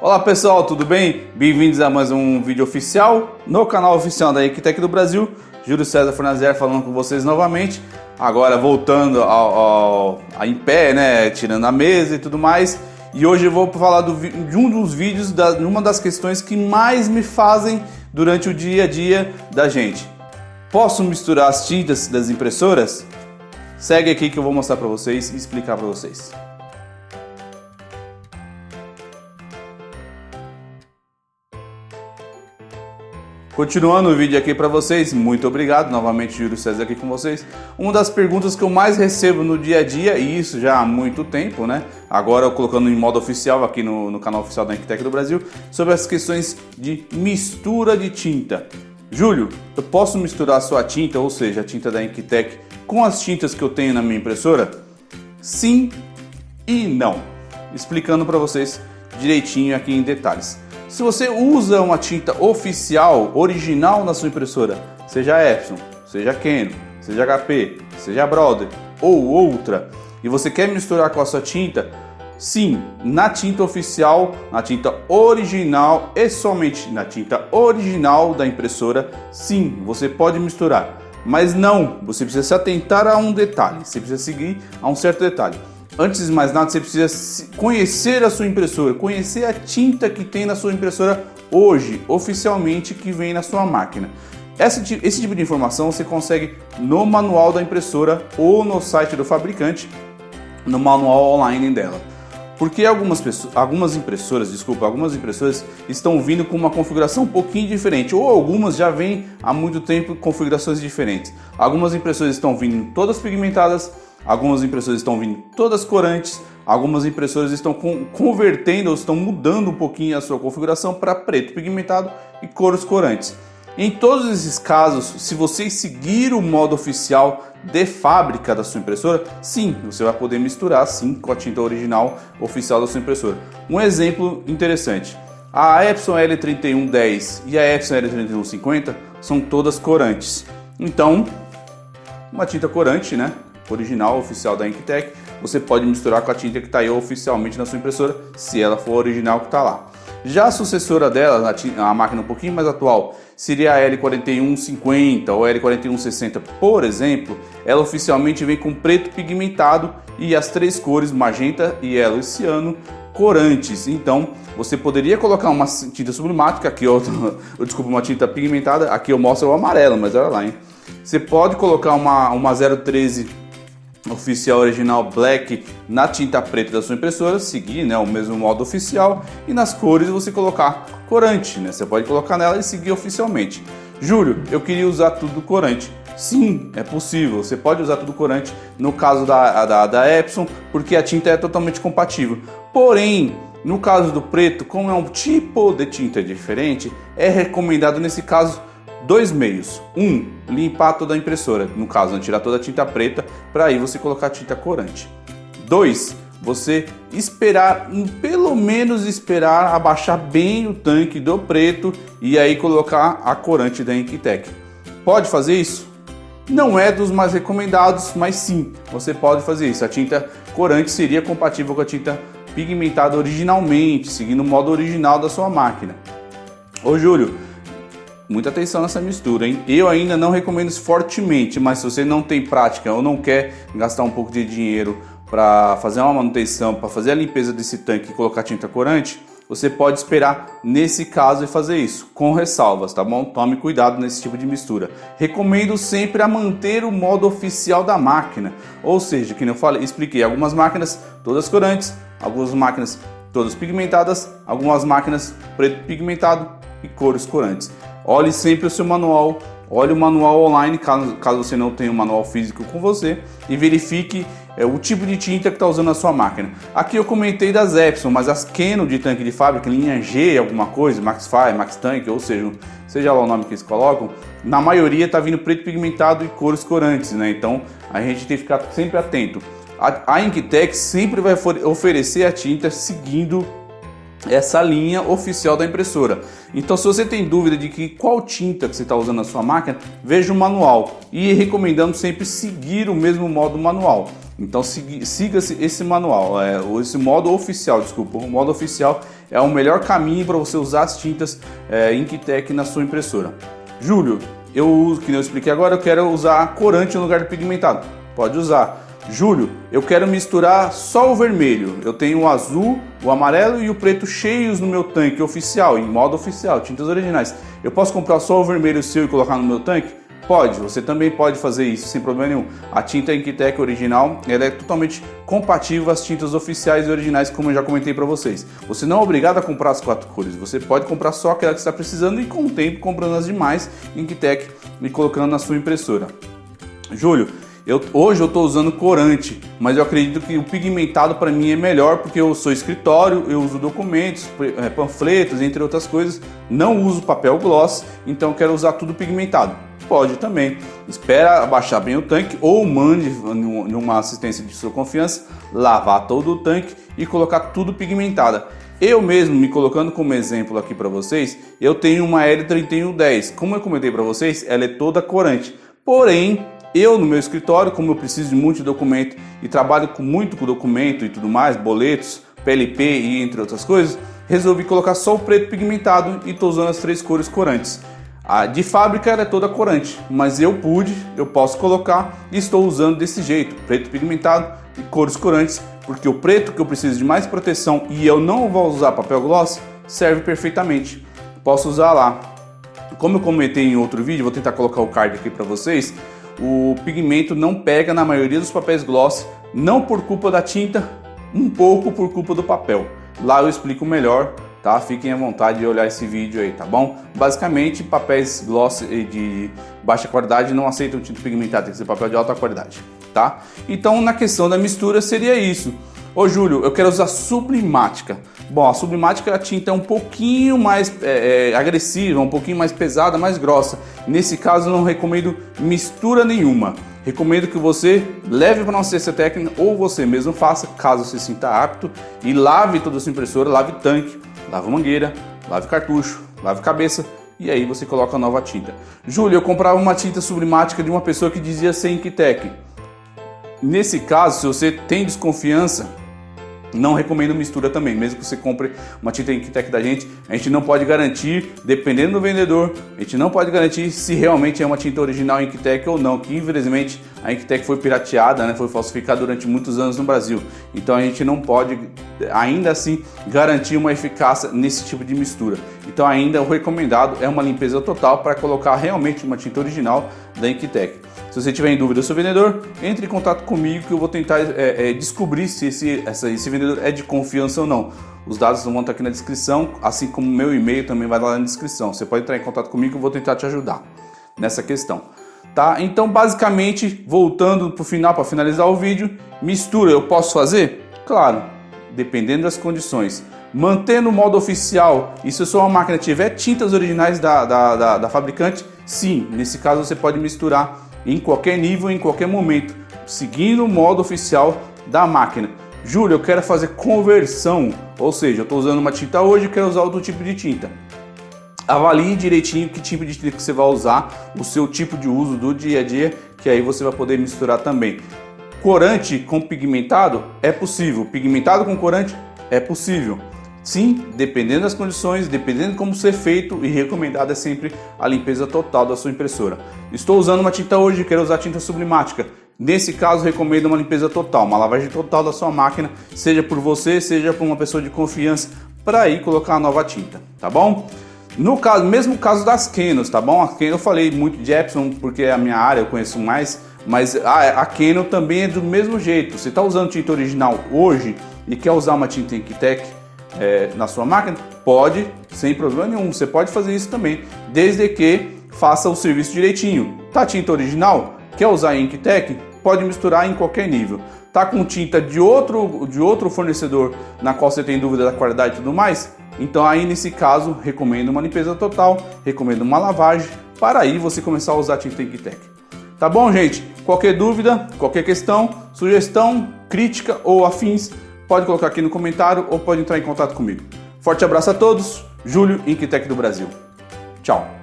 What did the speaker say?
Olá pessoal, tudo bem? Bem-vindos a mais um vídeo oficial no canal oficial da Inktec do Brasil. Júlio César Fornazieri falando com vocês novamente. Agora voltando em pé, né? Tirando a mesa e tudo mais. E hoje eu vou falar de um dos vídeos, de uma das questões que mais me fazem durante o dia a dia da gente. Posso misturar as tintas das impressoras? Segue aqui que eu vou mostrar para vocês e explicar para vocês. Continuando o vídeo aqui para vocês, muito obrigado, novamente Júlio César aqui com vocês. Uma das perguntas que eu mais recebo no dia a dia, e isso já há muito tempo, né? Agora eu colocando em modo oficial aqui no canal oficial da Inktec do Brasil, sobre as questões de mistura de tinta. Júlio, eu posso misturar a sua tinta, ou seja, a tinta da Inktec, com as tintas que eu tenho na minha impressora? Sim e não. Explicando para vocês direitinho aqui em detalhes. Se você usa uma tinta oficial, original na sua impressora, seja Epson, seja Canon, seja HP, seja Brother ou outra, e você quer misturar com a sua tinta, sim, na tinta oficial, na tinta original e somente na tinta original da impressora, sim, você pode misturar. Mas não, você precisa se atentar a um detalhe, você precisa seguir a um certo detalhe. Antes de mais nada, você precisa conhecer a sua impressora, conhecer a tinta que tem na sua impressora hoje, oficialmente, que vem na sua máquina. Esse tipo de informação você consegue no manual da impressora ou no site do fabricante, no manual online dela. Porque algumas impressoras estão vindo com uma configuração um pouquinho diferente, ou algumas já vêm há muito tempo com configurações diferentes. Algumas impressoras estão vindo todas pigmentadas, algumas impressoras estão vindo todas corantes, algumas impressoras estão convertendo ou estão mudando um pouquinho a sua configuração para preto pigmentado e cores corantes. Em todos esses casos, se você seguir o modo oficial de fábrica da sua impressora, sim, você vai poder misturar sim com a tinta original oficial da sua impressora. Um exemplo interessante, a Epson L3110 e a Epson L3150 são todas corantes. Então, uma tinta corante, né? Original, oficial da Inktec, você pode misturar com a tinta que está aí oficialmente na sua impressora, se ela for original que está lá. Já a sucessora dela, a máquina um pouquinho mais atual, seria a L4150 ou L4160, por exemplo, ela oficialmente vem com preto pigmentado e as três cores, magenta, yellow e ciano, corantes. Então, você poderia colocar uma tinta sublimática, aqui uma tinta pigmentada, aqui eu mostro o amarelo, mas olha lá, hein? Você pode colocar uma 013 oficial original black na tinta preta da sua impressora, seguir, né, o mesmo modo oficial, e nas cores você colocar corante, né? Você pode colocar nela e seguir oficialmente. Júlio, eu queria usar tudo corante. Sim, é possível, você pode usar tudo corante no caso da Epson, porque a tinta é totalmente compatível. Porém, no caso do preto, como é um tipo de tinta diferente, é recomendado nesse caso dois meios. Limpar toda a impressora, no caso, tirar toda a tinta preta, para aí você colocar a tinta corante. 2, você esperar, pelo menos esperar abaixar bem o tanque do preto e aí colocar a corante da Inktec. Pode fazer isso? Não é dos mais recomendados, mas sim, você pode fazer isso. A tinta corante seria compatível com a tinta pigmentada originalmente, seguindo o modo original da sua máquina. Ô Júlio, muita atenção nessa mistura, hein? Eu ainda não recomendo isso fortemente, mas se você não tem prática ou não quer gastar um pouco de dinheiro para fazer uma manutenção, para fazer a limpeza desse tanque e colocar tinta corante, você pode esperar nesse caso e fazer isso, com ressalvas, tá bom? Tome cuidado nesse tipo de mistura. Recomendo sempre a manter o modo oficial da máquina, ou seja, que eu expliquei, algumas máquinas todas corantes, algumas máquinas todas pigmentadas, algumas máquinas preto pigmentado e cores corantes. Olhe sempre o seu manual, olhe o manual online, caso você não tenha um manual físico com você, e verifique o tipo de tinta que está usando a sua máquina. Aqui eu comentei das Epson, mas as Canon de tanque de fábrica, linha G, alguma coisa, Maxfire, Max Tank, ou seja lá o nome que eles colocam, na maioria está vindo preto pigmentado e cores corantes, né? Então a gente tem que ficar sempre atento. A Inktec sempre vai oferecer a tinta seguindo essa linha oficial da impressora. Então, se você tem dúvida de qual tinta que você está usando na sua máquina, veja o manual e recomendamos sempre seguir o mesmo modo manual. Então siga-se esse manual, esse modo oficial, desculpa. O modo oficial é o melhor caminho para você usar as tintas Inktek na sua impressora. Júlio, que nem eu expliquei agora, eu quero usar corante no lugar do pigmentado. Pode usar. Júlio, eu quero misturar só o vermelho. Eu tenho o azul, o amarelo e o preto cheios no meu tanque oficial, em modo oficial, tintas originais. Eu posso comprar só o vermelho seu e colocar no meu tanque? Pode, você também pode fazer isso sem problema nenhum. A tinta Inktek original, ela é totalmente compatível às tintas oficiais e originais, como eu já comentei para vocês. Você não é obrigado a comprar as 4 cores, você pode comprar só aquela que está precisando e com o tempo comprando as demais Inktek e colocando na sua impressora. Júlio, hoje eu estou usando corante, mas eu acredito que o pigmentado para mim é melhor porque eu sou escritório, eu uso documentos, panfletos, entre outras coisas, não uso papel gloss, então eu quero usar tudo pigmentado. Pode também, espera abaixar bem o tanque ou mande numa assistência de sua confiança, lavar todo o tanque e colocar tudo pigmentada. Eu mesmo, me colocando como exemplo aqui para vocês, eu tenho uma L3110, como eu comentei para vocês, ela é toda corante, porém, eu no meu escritório, como eu preciso de muito documento e trabalho muito com documento e tudo mais, boletos, PLP e entre outras coisas, resolvi colocar só o preto pigmentado e estou usando as 3 cores corantes. A de fábrica ela é toda corante, mas eu posso colocar e estou usando desse jeito, preto pigmentado e cores corantes, porque o preto que eu preciso de mais proteção e eu não vou usar papel gloss, serve perfeitamente. Posso usar lá. Como eu comentei em outro vídeo, vou tentar colocar o card aqui para vocês, o pigmento não pega na maioria dos papéis gloss, não por culpa da tinta, um pouco por culpa do papel. Lá eu explico melhor, tá? Fiquem à vontade de olhar esse vídeo aí, tá bom? Basicamente, papéis gloss de baixa qualidade não aceitam tinta pigmentada, tem que ser papel de alta qualidade, tá? Então, na questão da mistura seria isso. Ô Júlio, eu quero usar sublimática. Bom, a sublimática, a tinta é um pouquinho mais agressiva, um pouquinho mais pesada, mais grossa. Nesse caso, eu não recomendo mistura nenhuma. Recomendo que você leve para uma assistência técnica ou você mesmo faça, caso você sinta apto, e lave toda a sua impressora, lave tanque, lave mangueira, lave cartucho, lave cabeça e aí você coloca a nova tinta. Júlio, eu comprava uma tinta sublimática de uma pessoa que dizia ser Inktek. Nesse caso, se você tem desconfiança, não recomendo mistura também, mesmo que você compre uma tinta Inktek da gente, a gente não pode garantir, dependendo do vendedor, a gente não pode garantir se realmente é uma tinta original Inktek ou não, que infelizmente a Inktek foi pirateada, né, foi falsificada durante muitos anos no Brasil, então a gente não pode ainda assim garantir uma eficácia nesse tipo de mistura. Então ainda o recomendado é uma limpeza total para colocar realmente uma tinta original da Inktek. Se você tiver em dúvida sobre o vendedor, entre em contato comigo que eu vou tentar descobrir se esse vendedor é de confiança ou não. Os dados vão estar aqui na descrição, assim como o meu e-mail também vai lá na descrição. Você pode entrar em contato comigo que eu vou tentar te ajudar nessa questão. Tá? Então, basicamente, voltando para o final, para finalizar o vídeo, mistura eu posso fazer? Claro, dependendo das condições. Mantendo o modo oficial, e se a sua máquina tiver tintas originais da fabricante, sim, nesse caso você pode misturar em qualquer nível, em qualquer momento, seguindo o modo oficial da máquina. Júlio, eu quero fazer conversão, ou seja, eu estou usando uma tinta hoje e quero usar outro tipo de tinta. Avalie direitinho que tipo de tinta que você vai usar, o seu tipo de uso do dia a dia, que aí você vai poder misturar também. Corante com pigmentado é possível, pigmentado com corante é possível. Sim, dependendo das condições, dependendo de como ser feito, e recomendado é sempre a limpeza total da sua impressora. Estou usando uma tinta hoje, quero usar tinta sublimática. Nesse caso, recomendo uma limpeza total, uma lavagem total da sua máquina, seja por você, seja por uma pessoa de confiança, para aí colocar a nova tinta, tá bom? No caso, mesmo caso das Canons, tá bom? A Canon eu falei muito de Epson porque é a minha área, eu conheço mais, mas a Canon também é do mesmo jeito. Você está usando tinta original hoje e quer usar uma tinta Inktek na sua máquina, pode, sem problema nenhum, você pode fazer isso também, desde que faça o serviço direitinho. Tá tinta original? Quer usar Inktek? Pode misturar em qualquer nível. Tá com tinta de outro fornecedor na qual você tem dúvida da qualidade e tudo mais? Então aí nesse caso recomendo uma limpeza total, recomendo uma lavagem, para aí você começar a usar tinta Inktek. Tá bom, gente? Qualquer dúvida, qualquer questão, sugestão, crítica ou afins, pode colocar aqui no comentário ou pode entrar em contato comigo. Forte abraço a todos, Júlio, Inktek do Brasil. Tchau!